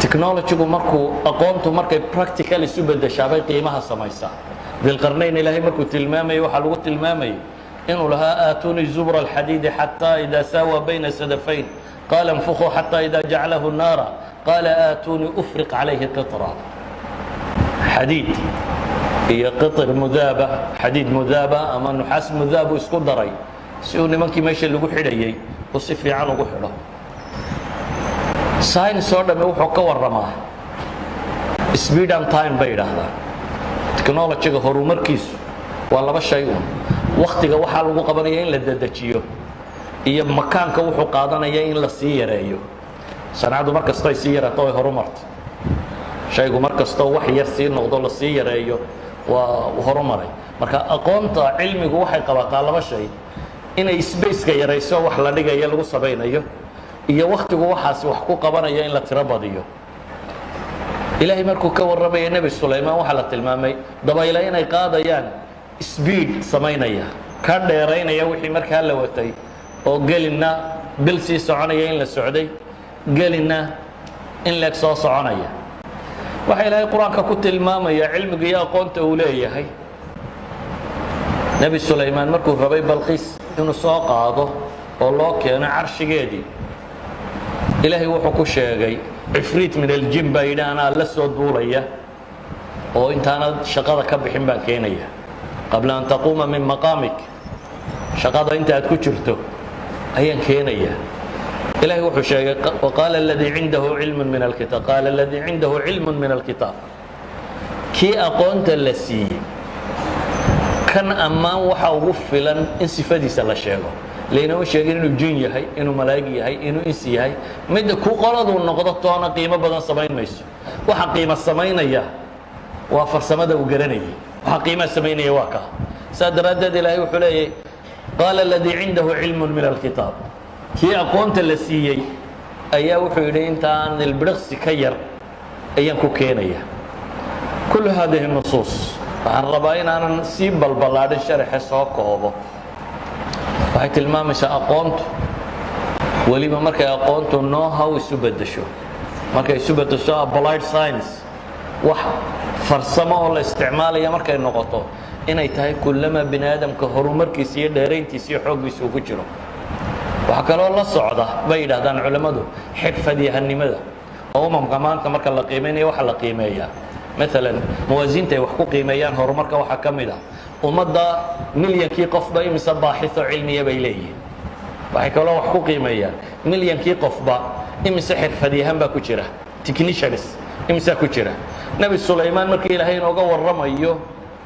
technology-gu aqoontu markay practical isu bedeshaabay qiimaha samaysaa dilqarnayn ilaahay markuu tilmaamay waxa lagu tilmaamay inuu lahaa aatuni zubra alhadid hatta idha sawa bayna sadafayn qala anfukhu hatta idha ja'alahu an-nara qala aatuni ufriq alayhi qitra hadid iyo qitr mudaba hadid mudaba ama nuhas mudaba isku daray si uu nimankii meesha lagu xidhayay oo si fiican ugu xidho science oo dhan wuxuu ka waramaa speed and time bay yiraahdaan technology-ga horumarkiisu waa laba shay waqtiga waxa lagu qabanaya in la dedejiyo iyo makaanka wuxuu qaadanaya in la sii yareeyo sanadu markasta ay sii yaraato ay horumarto shaygu markasta wax yar sii noqdo la sii yareeyo waa horumaray marka aqoonta cilmigu waxay qabataa laba shay inay space-ka yareyso wax la dhigayo lagu sabaynayo iyo waqtigu waxaas wax ku qabanaya in la tiro badiyo ilaahay markuu ka warramay nabi Suleymaan waxa la tilmaamay dabaylo inay qaadayaan speed samaynaya ka dheeraynaya wixii markaa la watay oo gelina bil sii soconaya in la socday gelina in la soo soconaya waxa ilaahay quraanka ku tilmaamaya cilmiga iyo aqoonta uu leeyahay nabi Suleymaan markuu rabay Balqiis inuu soo qaado oo loo keeno carshigeedii ilaahay wuxuu ku sheegay ifriit min aljin baydana la soo duulaya oo intaana shaqada ka bixin baan keenaya qabla an taquma min maqamik shaqada inta aad ku jirto ayaan keenaya ilaahay wuxuu sheegay qala alladhi indahu ilmun min alkitab qala alladhi indahu ilmun min alkitab ki aqoonta la siiyay kan ammaan waxa ugu filan in sifadiisa la sheego leena sheegin inuu jin yahay inuu malaa'ig yahay inuu insi yahay mid ku qoladu noqdo toona qiimo badan sameyn mayso waxa qiimo sameynaya waa farsamada uu garanayay waxa qiimo sameynaya waa ka sadarada ilaahay wuxuu leeyahay qala alladhi indahu ilmun min alkitab ki aqoonta la siiyay ayaa wuxuu yiri intaan ilbirqsi ka yar ayaan ku keenaya kullu hadhihi nusus waxaan rabaa inaan si balbalaadin sharxi soo koobo waxay tilmaamaysaa aqoontu waliba markay aqoontu know-how isu bedesho markay isu bedesho applied science wax farsamo oo la isticmaalayo markay noqoto inay tahay kullama bini'aadamka horumarkiisa iyo dheerayntiisa iyo xooggiisa uu ku jiro waxa kaloo la socda bay yidhaahdaan culimadu xirfadyahanimada oo maanta marka la qiimeynayo waxa la qiimeeyaa مثلا موازينته wax ku qiimeeyaan horumarka waxa kamid ah umada milyankii qofba imisa baaxitho cilmiye bay leeyihiin waxay kala wax ku qiimeeyaan milyankii qofba imisa xirfadyahan ba ku jira technicians imisa ku jira nabi Suleymaan markii ilaahay inooga warramayo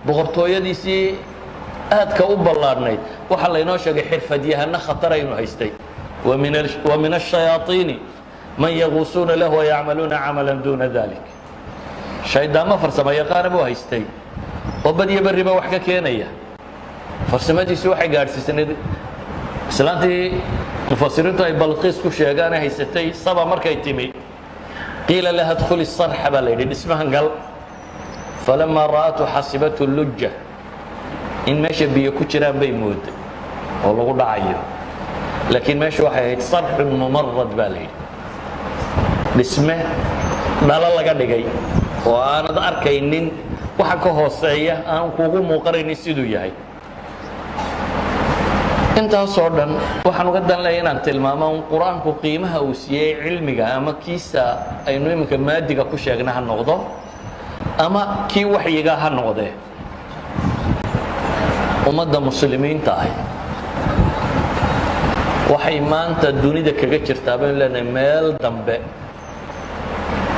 boqortooyadiisii aadka u ballaarnay waxa la inoo sheegay xirfadyahan khatar aynu haystay wa min ash-shayatin man yaghusuna lahu wa ya'maluna 'amalan duna dhalik shaydama farsamo yaqaan buu haystay oo badiya bariba wax ka keenaya farsamadiisu waxay gaarsiisay islaantii mufassiriintu ay Balqiis ku sheegaan haysatay saba markay timi qila laha adkhuli as-sarh balaydi ismahan gal falamma ra'atu hasibatu al-lujja in meesha biyo ku jiraan bay mooday oo lagu dhacayo laakiin meesha waxay ahayd sarh mumarrad balaydi dhisme dhala laga dhigay oo aanad arkaynin waxa ka hooseeya aan kuugu muuqanaynin siduu yahay intaas oo dhan waxaan uga dan leeyahay inaan tilmaamo quraanku qiimaha uu siiyay cilmiga ama kiisa aynu iminka maadiga ku sheegna ha noqdo ama kii waxyiga ha noqdee ummadda muslimiinta ah waxay maanta dunida kaga jirtaa baan leenahay meel dambe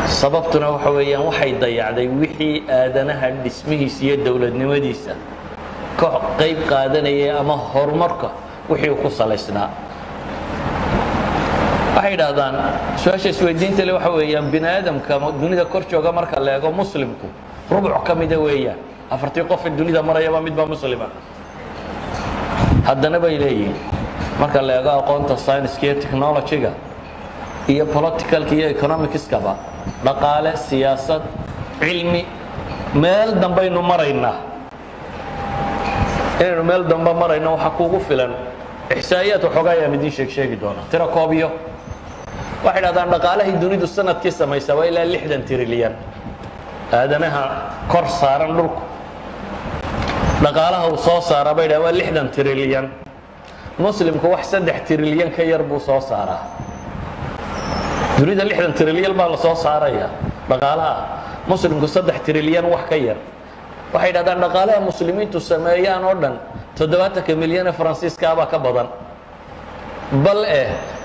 sababtuna waxa weeyaan waxay dayacday wixii aadanaha dhismihiisa iyo dawladnimadiisa ka qayb qaadanayay ama horumarka wixii ku salaysnaa waxay yiraahdaan su'aasha isweydiinta leh waxa weeyaan bini'aadamka dunida kor jooga marka la eego muslimku rubuc kamida weeyaan afartii qof ee dunida marayaba midba muslima haddana bay leeyihiin marka la eego aqoonta science iyo technology-ga iyo political iyo economics-kaba dhaqaale siyaasad cilmi meel dambaynu maraynaa inaynu meel dambe marayno waxa kuugu filan ihsaa'iyaad xogaa ayaa midin sheegi doona tira koobiyo waxay dhahdaan dhaqaalahii dunidu sanadkii samaysa waa ilaa 60 trilyan aadanaha kor saaran dhulku dhaqaalaha uu soo saara bay dhahdaan waa 60 trilyan muslimku wax 3 trilyan ka yar buu soo saaraa dunida 60 trilyan baa la soo saaraya dhaqaalaha muslimku 3 trilyan wax ka yar waxay dhahdaan dhaqaalaha muslimiintu sameeyaan oo dhan 70 milyan ee Faransiiska baa ka badan bal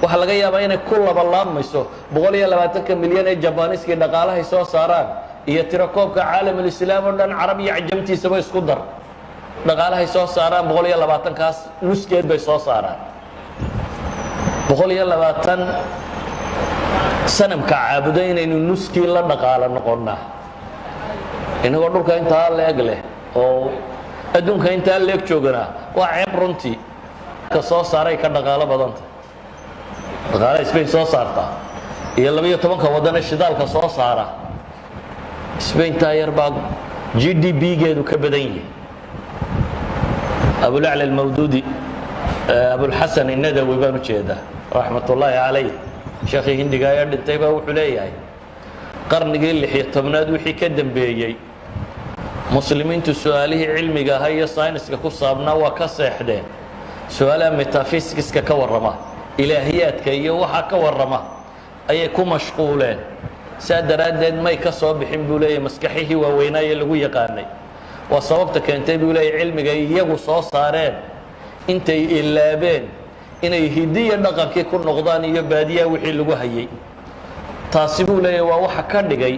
waxa laga yaabaa inay ku laabmayso 120 milyan ee Jabaaniiska dhaqaalaha soo saaraan iyo tirakoobka caalamul islaam oo dhan Carab iyo Ajamtiisa bay isku dar dhaqaalaha soo saaraan 120 kaas nuskeed bay soo saaraan 120 sanamka caabuda inaynu nuskii la dhaqaala noqonnaa inagoo dhulka intaa leeg leh oo adduunka intaa leeg joogana waa ceeb runtii ka soo saaray ka dhaqaalo badanta dhaqaalaha Spain soo saarta iyo 12 waddan ee shidaalka soo saara Spain taayar baa GDP geedu ka badan yahay Abu La'la al-Mawdudi Abu al-Hasan an-Nadawi baan u jeedaa rahmatullahi alayhi sheekhi hindiga ayaa dhintay baa wuxuu leeyahay qarnigii 16aad wixii ka dambeeyay muslimiintu su'aalihii cilmiga ah iyo sayniska ku saabnaa waa ka seexdeen su'aalaha metaphysics-ka ka warrama ilaahiyaadka iyo waxa ka warrama ayay ku mashquuleen saadaradeed may ka soo bixin buu leeyahay maskaxihii waaweynaaye lagu yaqaanay waa sababta keentay buu leeyahay cilmiga iyagu soo saareen intay ilaabeen inay hidiyo dhaqankii ku noqdaan iyo baadiyaha wixii lagu hayay taasi buu leeyahay waa waxa ka dhigay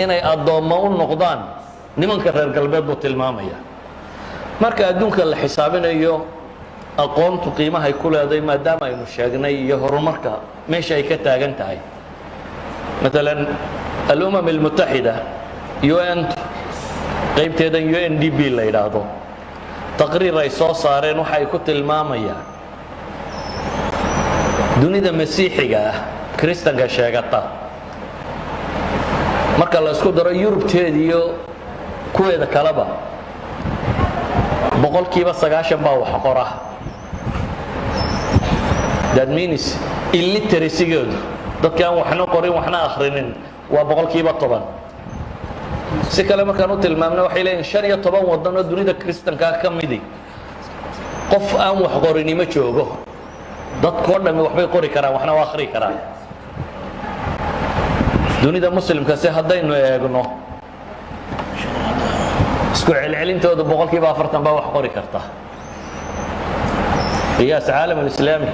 inay adoommo u noqdaan nimanka reer galbeed buu tilmaamaya marka adduunka la xisaabinayo aqoontu qiimaha ay ku leedahay maadaama aynu sheegnay iyo horumarka meesha ay ka taagan tahay مثلا الأمم المتحدة UN qaybteeda UNDP la yiraahdo taqriir ay soo saareen waxa ay ku tilmaamayaan dunida masiixiga ah kristanka sheegata marka la isku daro Yurubteeda iyo kuweeda kaleba boqolkiiba 90 baa wax qora that means illiteracy-goodu dadka aan waxna qorin waxna akhrinin waa boqolkiiba 10 si kale markaan u tilmaamno waxay leeyihiin 15 waddan oo dunida kristanka ka mid qof aan wax qorin ma joogo dadkoo dhan waxbay qori karaan waxna waa akhri karaan dunida muslimka si haddaynu eegno isku celcelintooda boqolkiiba 40 baa wax qori karta qiyaas caalam islaami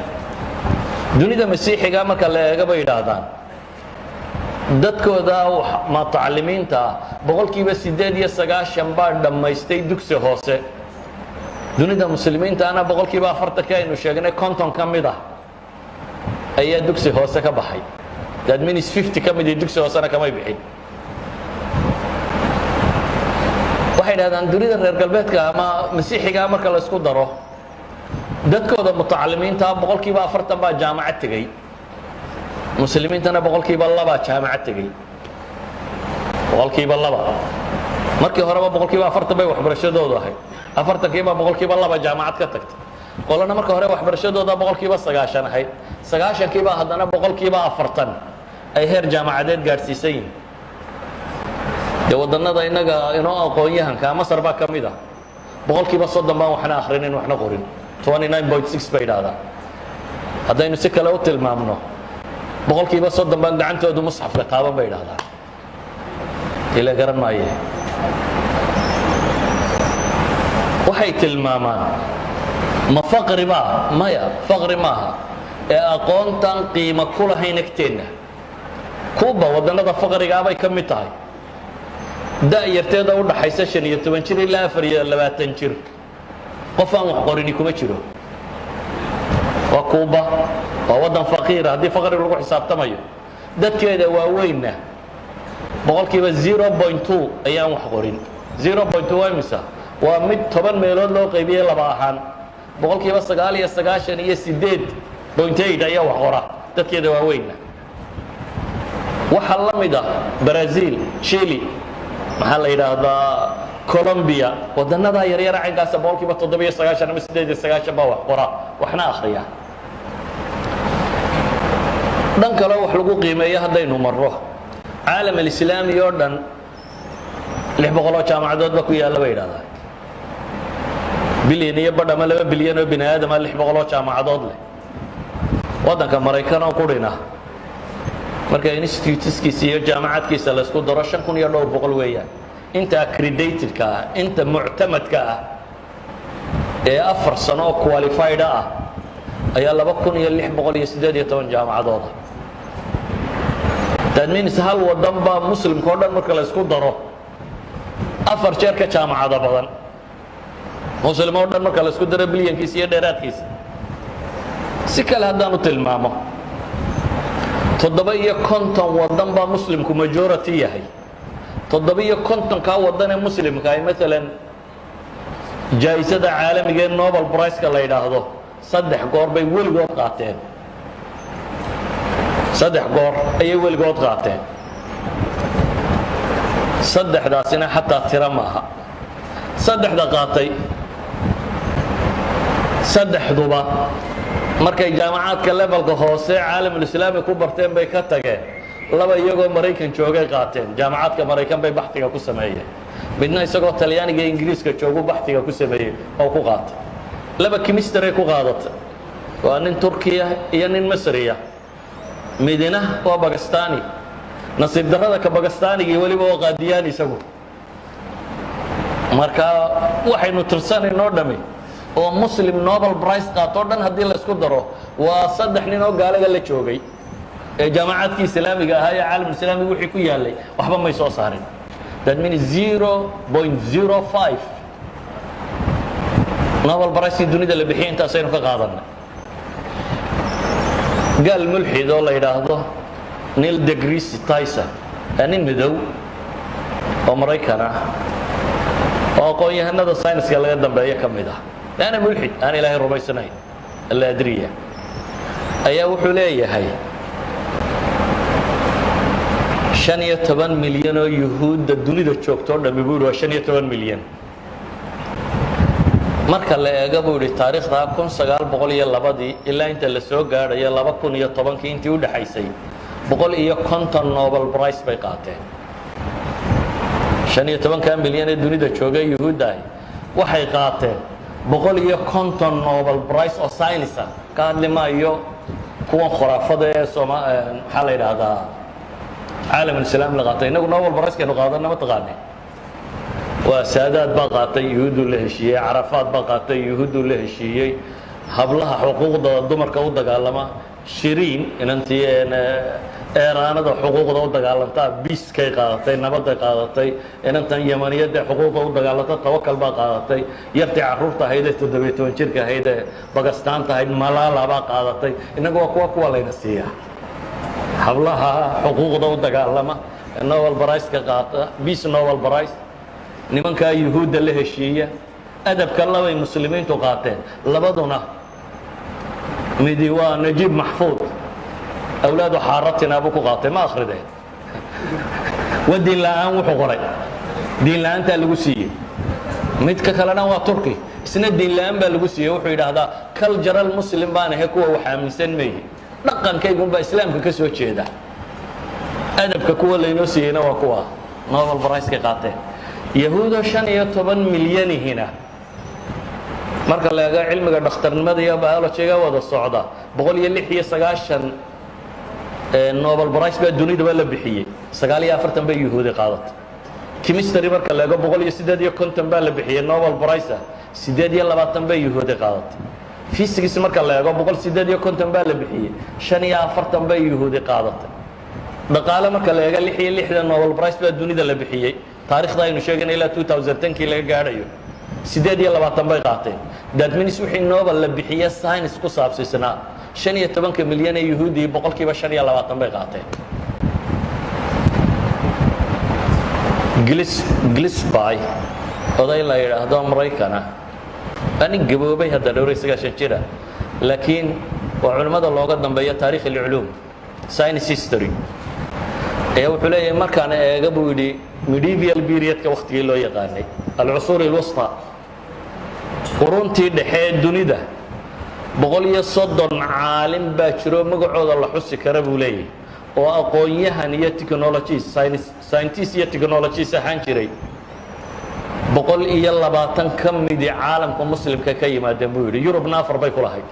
dunida masiixiga marka la eego bay yiraahdaan dadkooda mutacallimiinta boqolkiiba 98 baa dhamaystay dugsi hoose dunida muslimiinta ana boqolkiiba 40 ka aynu sheegnay konton ka mid ah ayaa dugsi hoose ka baxay that means 50 ka mid ah dugsi hoosena kama bixin waxay yiraahdaan dunida reer galbeedka ama masiixiga marka la isku daro dadkooda mutacallimiinta boqolkiiba 40 baa jaamacad tagay muslimiintana boqolkiiba 2 jaamacad tagay boqolkiiba 2 markii horeba boqolkiiba 40 bay waxbarashadoodu ahayd 40kiiba boqolkiiba 2 jaamacad ka tagtay qolana marka hore waxbarashadooda boqolkiiba 90 ahayd 90kiiba haddana boqolkiiba 40 ay heer jaamacadeed gaarsiisay wadannada inaga inoo aqoon-yahanka Masar baa kamid ah boqolkiiba 30 baan waxna akhrinin waxna qorin 29.6 bay yiraahdaan haddaynu si kale u tilmaamno boqolkiiba 30 baan gacantooda musxafka taaban bay yiraahdaan ila garan maaye waxay tilmaamaan ma faqri ba maya faqri maaha ee aqoontan qiimo ku lahayn agteena kuba wadannada faqriga bay ka mid tahay da'yarteeda u dhaxaysa 15 jir ilaa 24 jir qof aan wax qorini kuma jiro waa kuba waa wadan faqiir haddii faqri lagu xisaabtamayo dadkeeda waaweynna boqolkiiba 0.2 ayaan wax qorin 0.2 waa imisa waa mid 10 meelood loo qaybiyay laba ahaan boqolkiiba 98.8 ayaa wax qora dadkeeda waaweynna waxa la mid ah Brazil Chile maxaa la yiraahdaa Colombia wadannada yaryar caynkaas boqolkiiba 97 ama 98 baa wax qora waxna akhriya dhan kale wax lagu qiimeeyo haddaynu marro caalam alislaami oo dhan 600 jaamacadood ba ku yaalla bay yidhahdaan bilyan iyo badh ama 2 bilyan oo bini aadama 600 jaamacadood leh waddanka maraykan oo qurina marka instituteskiisa iyo jaamacadkiisa la isku daro 5,200 weeyaan inta accredited-ka ah inta muctamadka ah ee 4 sano oo qualified ah ayaa 2,618 jaamacadood that means hal wadan baa muslimka oo dhan marka la isku daro 4 jeer ka jaamacado badan muslim oo dhan marka la isku daro bilyankiisa iyo dheeraadkiisa si kale haddaan u tilmaamo 57 wadan baa muslimku majority yahay 57 ka wadan ee muslimka ay maalan jaayisada caalamiga ee Nobel Prize-ka la yiraahdo 3 goor bay weligood qaateen 3 goor ayay weligood qaateen saddexdaasina xataa tira maaha saddexda qaatay saddexduba markay jaamacadka levelka hoose caalamul islaami ku barteen bay ka tageen laba iyagoo Mareykan joogay qaateen jaamacadka Mareykan bay baxtiga ku sameeyeen midna isagoo Talyaaniga iyo Ingiriiska joogo baxtiga ku sameeyay oo ku qaatay laba chemistry ku qaadatay waa nin Turkiya iyo nin Masriya midna waa Pakistani nasiib darrada ka Pakistaniga waliba oo qaadiyaan isagu marka waxaynu tirsanayno dhami oo muslim Nobel Prize qaato dhan hadii la isku daro waa 3 nin oo gaalaga la joogay ee jaamacadka islaamiga ah ee caalamul islaami wixii ku yaalay waxba may soo saarin that means 0.05 Nobel Prize dunida la bixiyay intaas aynu ka qaadanay قال ملحد الله يراهده نيل ديغريس تايسون أنا مدو أمريكانا وأقول هذا الساينس قال قدام بيا كم ده أنا ملحد أنا إلهي ربع سنين اللي أدريه أيه وحليه هاي 8 مليون يهود الدنيا تشوكتور ده بيقولوا 8 مليون marka la eego buuri taariikhda 1902 ilaa inta la soo gaaray 2010 intii u dhaxaysay 150 Nobel Prize bay qaateen 15 milyan ee dunida joogay yuhuuday waxay qaateen 150 Nobel Prize oo science ka hadlimayo kuwa khuraafada ee waxa la yiraahdaa caalamul islaam la qaatay inagu Nobel Prize ka qaadana ma taqaanay وسادات بقاتي يهود لهشية عرفات بقاتي يهود لهشية هبلها حقوق الضمر كود دجالما شيرين إن أنتي إيران ده حقوق ده دجالتا بيس كي قاتي نبض قاتي إن أنت يمنية ده حقوق ده دجالتا توكل بقاتي يرتي عروفته هيدا تدبيتون شركة هيدا باكستان تهيد ملالا بقاتي إنه قوة لين السياح هبلها حقوق ده دجالما نوبل برايس كقاتا بيس نوبل برايس nimanka yuhuudda la heshiiya adabka laba muslimiintu qaateen labaduna midi waa Najib Mahfoud awlaadu xaaratina abu ku qaatay ma akhrideen wadi laan wuxuu qoray diin laanta lagu siiyay mid ka kalena waa Turki isna diin laan baa lagu siiyay wuxuu yiraahdaa cultural muslim baan ahay kuwa waxa aaminsan meeyay dhaqankaygu baa islaamka ka soo jeeda adabka kuwa leeyno siiyayna waa kuwa Nobel Prize ka qaateen yahuuda 15 milyan hina marka la eego cilmiga dhakhtarnimada iyo biology-ga wada socda 196 Nobel Prize baa dunida la bixiyay 49 bay yahuudi qaadatay chemistry marka la eego 158 baa la bixiyay Nobel Prize 28 bay yahuudi qaadatay physics marka la eego 158 baa la bixiyay 45 bay yahuudi qaadatay dhaqaale marka la eego 66 Nobel Prize baa dunida la bixiyay taariikhda aynu sheegnay ilaa 2010 kii laga gaarayo 28 bay qaateen that means wixii Nobel la bixiyay science ku saabsanaa 15 milyan ee yahuudi boqolkiiba 25 bay qaateen Gillespie oday la yiraahdo Mareykaana ani gaboobay hadda dhowr isaga jira laakiin waa culimada looga dambeeyo taariikh al-ulum science history ee wuxuu leeyahay markaan eega buu yidhi medieval period ka waqtigii loo yaqaanay al-usur al-wusta quruntii dhexe dunida 130 caalim baa jiro magacooda la xusi kara buu leeyahay oo aqoonyahan iyo technology scientist iyo technologies ahaan jiray 120 ka mid caalamka muslimka ka yimaadeen buu yiri Yurubna afar bay ku lahayd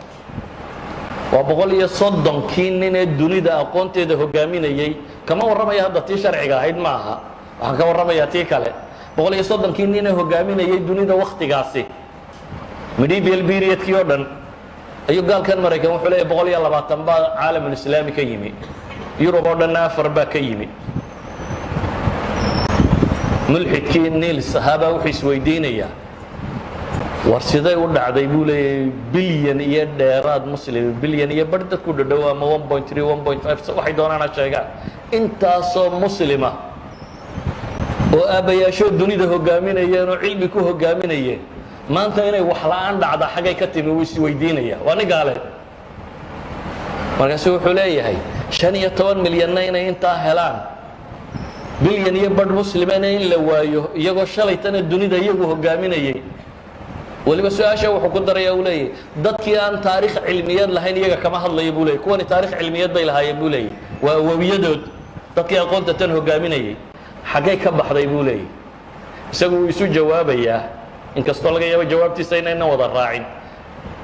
waa 130 kii nin ee dunida aqoonteeda hogaaminayay kama waramaya hadda tii sharciga ahayd ma aha waxaan ka waramayaa tii kale 130 kii nin ee hogaaminayay dunida waqtigaasi medieval period kii oo dhan ayuu gaalkan Mareykan wuxuu leeyahay 120 baa caalamul islaami ka yimi Yurub oo dhan afar baa ka yimi mulxidkii Niil Sahaba wuxuu isweydiinayaa war siday u dhacday buu leeyahay bilyan iyo dheeraad muslim bilyan iyo bar dadku dhadhow ama 1.3 1.5 waxay doonaan sheegaan intaasoo muslima oo aabayaasho dunida hogaaminayeen oo cilmi ku hogaaminayeen maanta inay wax la'aan dhacda xagay ka timi wuu isweydiinayaa waa nin gaale markaas wuxuu leeyahay 15 milyan inay inta helaan bilyan iyo bar muslimana in la waayo iyagoo shalaytana dunida iyagu hogaaminayay waliba su'aasha wuxuu ku daraya uu leeyahay dadkii aan taariikh cilmiyeed lahayn iyaga kama hadlayo buu leeyahay kuwan taariikh cilmiyeed bay lahaayeen buu leeyahay waa awowiyadood dadkii aqoonta tan hogaaminayay xagay ka baxday buu leeyahay isagu isu jawaabayaa inkastoo laga yaabo jawaabtiisa inayna wada raacin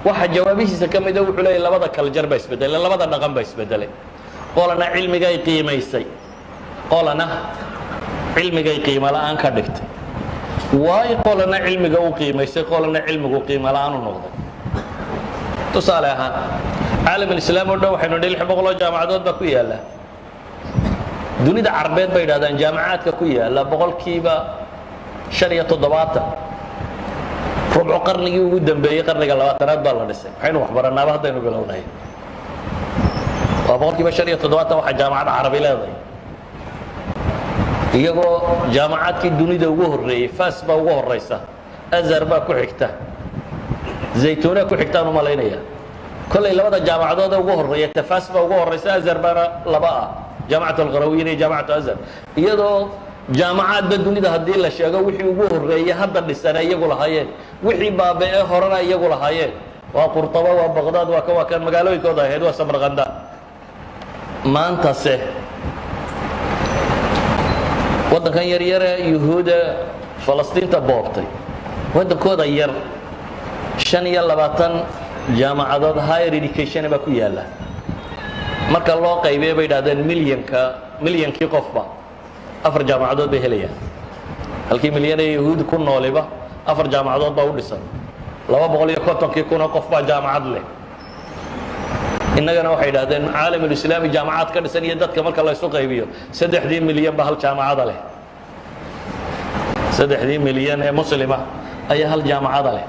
waxa jawaabihiisa ka mid ah wuxuu leeyahay labada kaljar ba isbedelay labada dhaqan ba isbedelay qolana cilmiga ay qiimaysay qolana cilmiga ay qiimo la'aan ka dhigtay waay qolana cilmiga uu qiimaysay qolana cilmigu qiimo la'aan u noqday tusaale ahaan caalamul islaam oo dhan waxaynu dhil 600 jaamacadood ba ku yaala dunida carbeed bay yiraahdaan jaamacaadka ku yaala boqolkiiba 75 rubco qarnigii ugu dambeeyay qarniga 20aad baa la dhisay waxaynu wax baranaaba haddaynu bilownahay waa boqolkiiba 75 waxa jaamacad carabi leedahay iyagoo jaamacaadkii dunida ugu horeeyay Fas baa ugu horeysa Azhar baa ku xigta Zaytuna ku xigtaan u maleynaya kulay labada jaamacadood ugu horeeyay Fas baa ugu horeysa Azhar baa laba ah jaamacatul Qarawiyyin iyo jaamacatul Azhar iyadoo jaamacaadda dunida hadii la sheego wixii ugu horeeyay hadda dhisan iyagu lahaayeen wixii baabay horena iyagu lahaayeen waa Qurtuba waa Baghdad waa kan magaalooyinkooda ahayd waa Samarqanda maanta se waddankan yar yar yuhuuda Falastiinta boobtay waddankooda yar 25 jaamacadood higher education ba ku yaala marka loo qaybay bay yiraahdeen milyankii qofba afar jaamacadood bay helayaan halkii milyan ee yuhuud ku nooliba afar jaamacadood baa u dhisan 250 kun qof baa jaamacad leh innagana waxay yiraahdeen caalamul islaami jaamacaad ka dhisan iyo dadka marka la isku qaybiyo 3 milyan ba hal jaamacad leh 3 milyan ee muslima ayaa hal jaamacad leh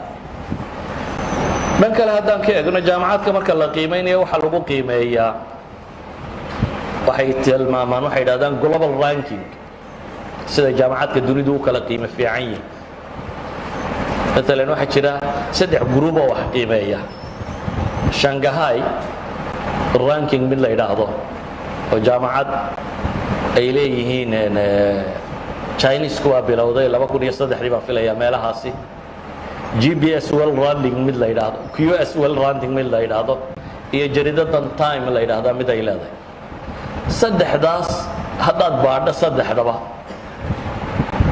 dhan kale haddaan ka eegno jaamacaadka marka la qiimeynayo waxa lagu qiimeeyaa waxay tilmaamaan waxay yiraahdaan global ranking sida jaamacaadka dunida u kala qiimo fiican yihiin مثلا waxa jira 3 group oo wax qiimeeya Shanghai ranking mid la yiraahdo oo jaamacad ay leeyihiin Chinese kuwa bilowday 2003 baa filaya meelahaasi GPS World Ranking mid la yiraahdo QS World Ranking mid la yiraahdo iyo jaridadan Time la yiraahdo mid ay leedahay saddexdaas haddaad baadho saddexdaba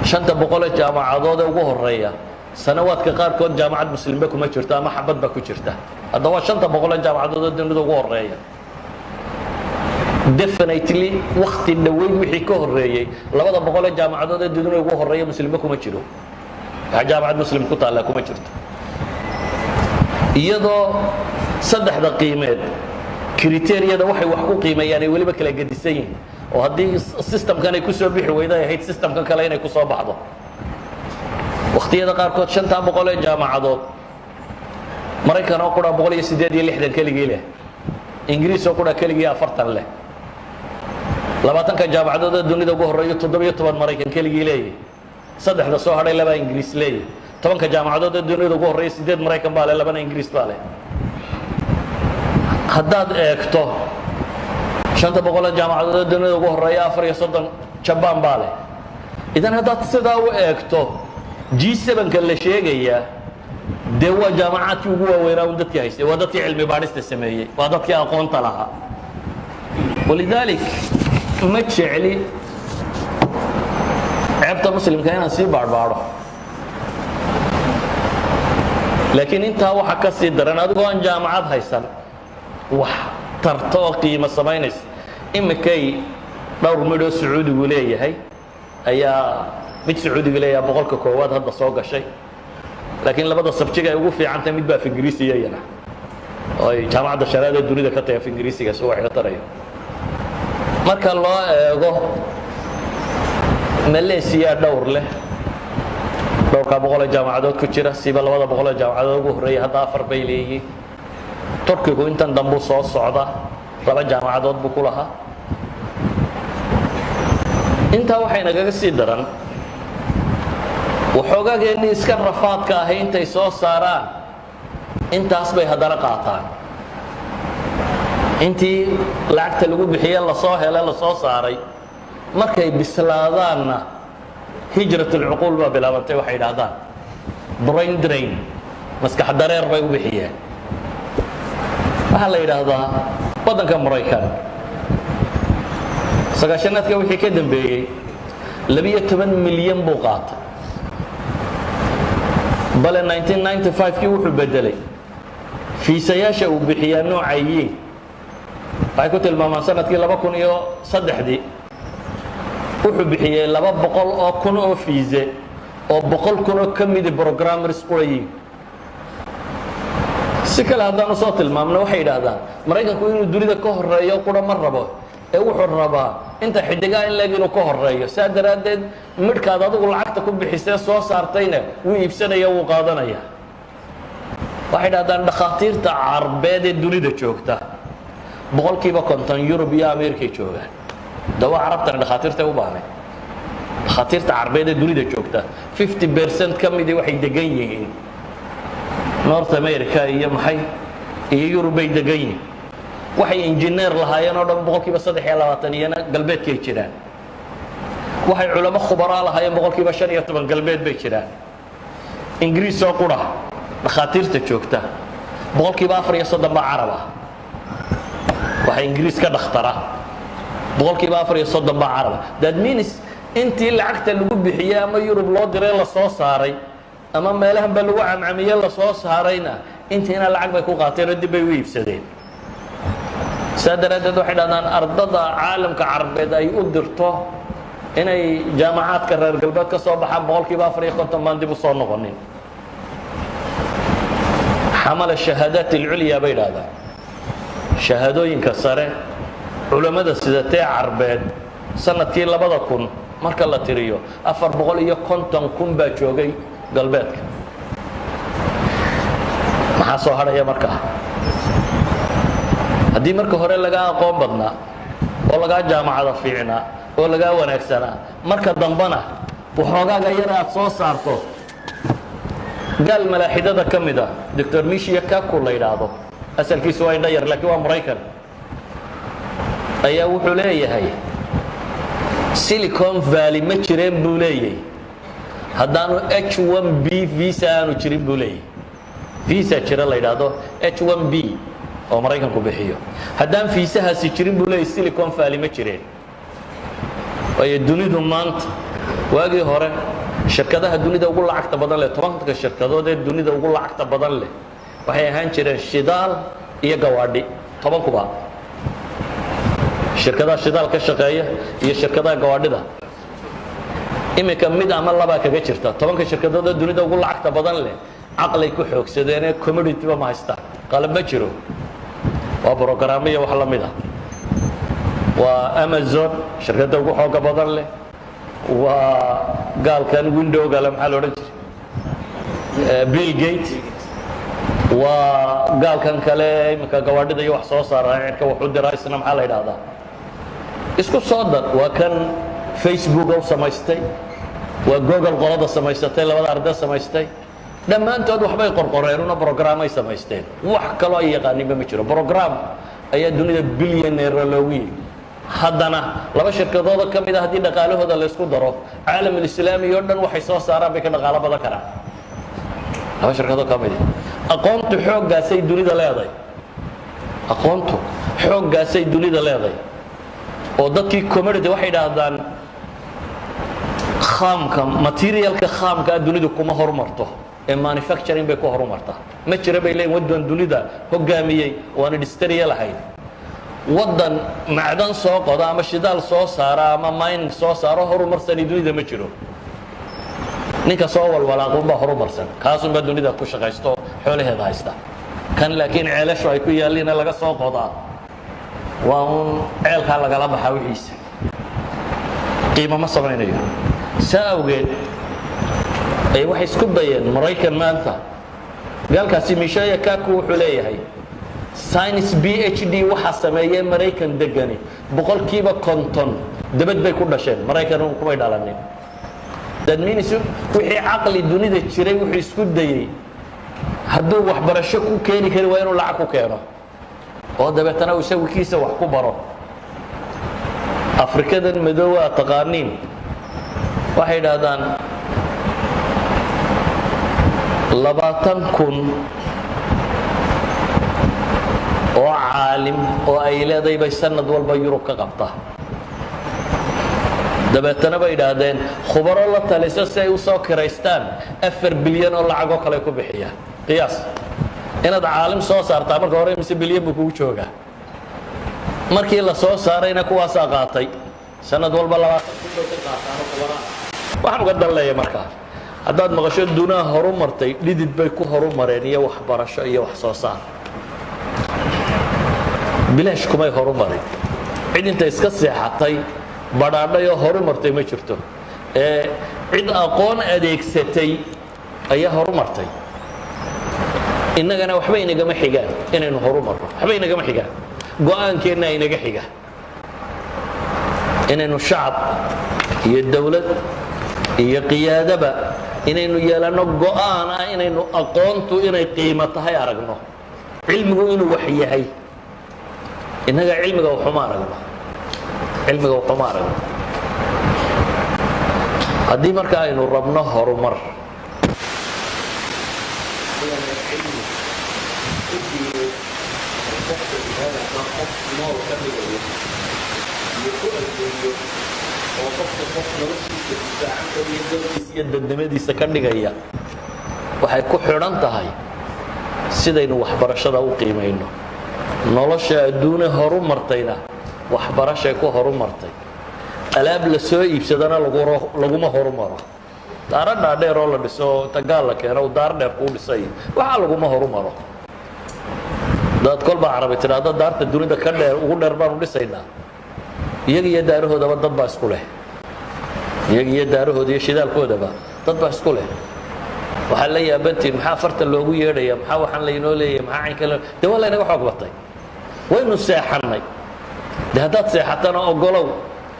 500 jaamacadood ugu horeeya sanawaadka qaarkood jaamacad muslimba kuma jirto ama xabad ba ku jirta hadda waa 500 jaamacadood dunida ugu horeeya definitely waqti dhaweyd wixii ka horeeyay 200 jaamacadood dunida ugu horeeya muslimba kuma jiro jaamacad muslim ku taala kuma jirto iyadoo saddexda qiimeed kriteeriyada waxay wax ku qiimeeyaan ay waliba kala gedisan yihiin oo haddii systemkan ay ku soo bixi weyday ahayd systemkan kale inay ku soo baxdo waqtiyada qaarkood 500 jaamacadood Mareykan oo qura 168 keligii leh Ingiriis oo qura keligii 40 leh 20 jaamacadood dunida ugu horeeyo 17 Mareykan keligii leeyahay saddexda soo hadhay laba Ingiriis leeyahay 10 jaamacadood dunida ugu horeeyo 8 Mareykan baa leh labana Ingiriis baa leh haddaad eegto 500 jaamacadood dunida ugu horeeyo 34 Japan baa leh idan haddaad sidaa u eegto G7 ka la sheegaya dee waa jaamacaadkii ugu waaweynaa un dadkii haystay, waa dadkii cilmi baadhista sameeyey, waa dadkii aqoonta lahaa. walidaalik ma jecli ceebta muslimka inaan sii baadhbaadho, laakiin intaa waxa ka sii daran adigoo aan jaamacad haysan wax tarto oo qiimo samaynaysa. imikay dhowr midhoo sacuudigu leeyahay ayaa mid sacuudiga leeyahay boqolka koowaad hadda soo gashay, laakiin labada sabjiga ay ugu fiicantahay mid baa af ingiriisiya iyana oo ay jaamacadda sharaada dunida ka tahay af ingiriisiga soo wax ka tarayo. marka loo eego Malaysia dhowr leh, dhowrka boqol ee jaamacadood ku jira, siba labada boqol ee jaamacadood ugu horeeyay hadda 4 bay leeyihiin. Turkigu intan dambu soo socda 2 jaamacadood buu ku lahaa. intaa waxay nagaga sii daran waxoogaageennii iska rafaadka ahay intay soo saaraan intaas bay haddana qaataan. intii lacagta lagu bixiye lasoo hele lasoo saaray markay bislaadaanna hijratulcuquul baa bilaabantay. waxay idhaahdaan brain drain, maskax dareer bay u bixiyeen. waxaa la yidhaahdaa waddanka Maraykan sagaashanaadka wixii ka dambeeyey 12 milyan buu qaatay, bale 1995kii wuxuu bedelay fiisayaasha uu bixiyaa noocayiin. waxay ku tilmaamaan sanadkii 2003dii wuxuu bixiyey 200,000 oo fiise oo 100,000 oo ka midi programmers qurayiin. si kale haddaan usoo tilmaamno waxay yidhaahdaan Maraykanku inuu dunida ka horeeyo qura ma rabo, ee wuxuu rabaa inta xidigaa in leeg inuu ka horeeyo. saa daraaddeed midhkaad adigu lacagta ku bixisee soo saartayna wuu iibsanaya, wuu qaadanaya. waxay idhahdaan dhakhaatiirta carbeed ee dunida joogta boqolkiiba 50 Yurub iyo Ameerikay joogaan. dawa carabtana dhakhaatiirtay u baahnay. dhakhaatiirta carbeed ee dunida joogta 50% ka midii waxay degan yihiin North America iyo maxay iyo Yurub bay degan yihiin. waxay injineer lahaayeen oo dhan boqolkiiba 23 iyana galbeedkay jiraan. waxay culamo khubaraa lahaayeen boqolkiiba 15 galbeed bay jiraan. ingiriis oo qura dhakhaatiirta joogta boqolkiiba 34 baa carab ah. waxa ingiriis ka dhakhtara boqolkiiba 34 baa carab ah. that means intii lacagta lagu bixiyay ama Yurub loo diray la soo saaray ama meelahan baa lagu camcamiyay la soo saarayna intiina lacag bay ku qaateen oo dib bay u iibsadeen. saa daraaddeed waxay dhahdaan ardada caalamka carbeed ay u dirto inay jaamacaadka reer galbeed ka soo baxaan boqolkiiba 54 baan dib u soo noqonin. xamala shahaadaat alculya bay dhahdaan shahaadooyinka sare culamada sidatee carbeed sanadkii 2000 marka la tiriyo 450,000 baa joogay galbeedka. maxaa soo hadhaya markaa? haddii marka hore lagaa aqoon badnaa oo lagaa jaamacada fiicnaa oo lagaa wanaagsanaa, marka dambana waxoogaaga yara aad soo saarto. gaal malaaxidada ka mid ah Dr. Michia Kaku la yidhaahdo, asalkiisu waa indha yar laakiin waa Maraykan, ayaa wuxuu leeyahay Silicon Valley ma jireen buu leeyahay haddaanu H1B visa aanu jirin buu leeyahay. visa jira la yidhaahdo H1B oo Maraykanku bixiyo. haddaan fiisahaasi jirin buu leeyahay Silicon Valley ma jireen. waayo dunidu maanta waagii hore shirkadaha dunida ugu lacagta badan leh 10 shirkadood ee dunida ugu lacagta badan leh waxay ahaan jireen shidaal iyo gawaadhi 10 kuba. shirkadaha shidaal ka shaqeeya iyo shirkadaha gawaadhida imika mid ama laba kaga jirta 10 shirkadood ee dunida ugu lacagta badan leh aqlay ku xoogsadeen ee commodity ba ma haystaan, qalab ma jiro. waa programmiya wax la mid ah. waa Amazon shirkadda ugu xooga badan leh, waa gaalkan Windows la maxaa la oran jiray Bill Gates, waa gaalkan kale imika gawaadhida iyo wax soo saara cirka wuxuu diray isna maxaa la yiraahdaa isku soo dar. waa kan Facebook oo samaystay, waa Google qolada samaystay, labada arday samaystay. dhammaantood waxbay qorqoreen una program ay samaysteen. wax kale ay yaqaaniin ma jiro. program ayaa dunida billionaire loogu yiri. haddana laba shirkadood ka mid ah haddii dhaqaalahooda la isku daro caalamul islaami oo dhan waxay soo saaraan bay ka dhaqaalo badan karaan. laba shirkado ka mid aqoontu xooggaasay dunida leedahay aqoontu xooggaasay dunida leedahay oo dadkii commodity waxay yidhaahdaan khaamka materialka khaamka dunidu kuma horumarto ee manufacturing bay ku horumartaa ma jira bay leeyihiin waddan dunida hogaamiyey waan industrial lahayn waddan macdan soo qoda ama shidaal soo saara ama mine soo saaro horumarsani dunida ma jiro ninka soo walwalaaqunbaa horumarsan kaasunbaa dunida ku shaqaysto xoolaheeda haysta kan laakiin ceelashu ay ku yaalliina laga soo qodaa waa uun ceelkaa lagala baxaa wixiisa qiimo ma samaynayo saa awgeed ay waxay isku dayeen maraykan maanta gaalkaasi mishaya kaku wuxuu leeyahay science PhD waxaa sameeyey maraykan degani boqolkiiba 50 dabad bay ku dhasheen maraykan kumay dhalanin that means wixii caqli dunida jiray wuxuu isku dayay hadduu waxbarasho ku keeni kari waa inuu lacag ku keeno oo dabeetana uu isagiisa wax ku baro afrikadan madowaa taqaaniin waxay yidhaahdaan 20,000 oo caalim oo ay leedahay bay sanad walba Yurub ka qabtaa dabeetana bay yidhaahdeen khubaro la taliso si ay u soo kiraystaan 4 bilyan oo lacag oo kale ku bixiya qiyaas inaad caalim soo saartaa marka hore mise bilyan buu kugu joogaa markii la soo saarayna kuwaasaa qaatay sanad walba 20,000 ka qaataan khubaro waxaan uga danleeyahay markaa haddaad maqasho dunaa horumartay dhidid bay ku horumareen iyo waxbarasho iyo wax soo saar bilaash kumay horumarin cid inta iska seexatay badhaadhayoo horumartay ma jirto ee cid aqoon adeegsatay ayaa horumartay innagana waxba inagama xigaan inaynu horumarno waxba inagama xigaan go'aankeenna inaga xiga inaynu shacab iyo dawlad iyo qiyaadaba inaynu yeelano go'aan ah inaynu aqoontu inay qiimo tahay aragno cilmigu inuu wax yahay innaga cilmiga waxuma aragno haddii marka aynu rabno horumar iyo dadnimadiisa ka dhigaya waxay ku xidhan tahay sidaynu waxbarashada u qiimayno nolosha adduune horumartayna waxbarashay ku horumartay alaab la soo iibsadana laguma horumaro daara dhaadheer oo la dhiso tagaal la keeno daar dheer kuu dhisay waxaa laguma horumaro dad kolba carabi tidhaahdo daarta dunida ka dheer ugu dheer baanu dhisaynaa iyaga iyo daarahoodaba dad baa isku leh iyaga iyo daarahooda iyo shidaalkoodaba dad baa isku leh waxaa la yaabantiin maxaa farta loogu yeedhaya maxaa waxaan laynoo leeyahay maxaa caynka dee waa laynaga xoog batay waynu seexannay dee haddaad seexatana ogolow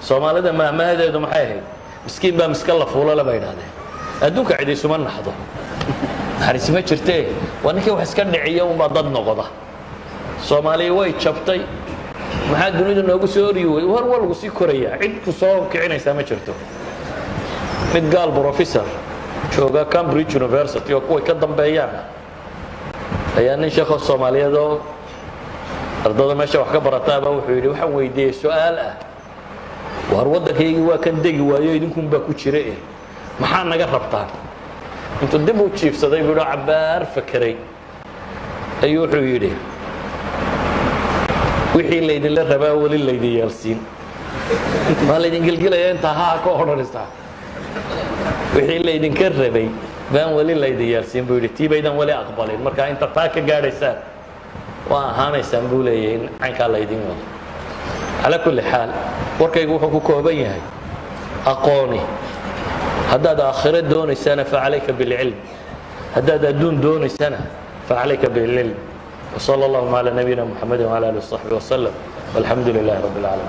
soomaalida maahmaahadeedu maxay ahayd miskiin baa miska la fuulala bay idhahdeen adduunka cid isuma naxdo naxariis ma jirtee waa ninkii wax iska dhiciya unbaa dad noqda soomaaliya way jabtay maxaa dunida noogu soo oryi wey war waa lagu sii korayaa cid ku soo kicinaysaa ma jirto mid gaal professor jooga Cambridge University oo kuway ka dambeeyaan ayaa nin sheekho Soomaaliyeed oo ardada meesha wax ka barataaba wuxuu yidhi waxaan weydiiyey su'aal ah war waddankaygii waa kan degi waayo idinkuun baa ku jira maxaa naga rabtaan intuu dib u jiifsaday buu cabbaar fakeray ayuu wuxuu yidhi wixii laydinla rabaa weli laydin yeelsiin maa laydin gelgelaya intaa haa ka odhanaysaa wixii laydinka rabay baan weli laydin yeelsiin buu yidhi tii baydan weli aqbalin marka inta taa ka gaadhaysaan waa ahaanaysaan buu leeyahay in caynkaa laydin wado calaa kulli xaal warkaygu wuxuu ku kooban yahay aqooni haddaad aakhiro doonaysana facalayka bilcilm haddaad adduun doonaysana facalayka bilcilm وصلى الله على نبينا محمد وعلى اله وصحبه وسلم والحمد لله رب العالمين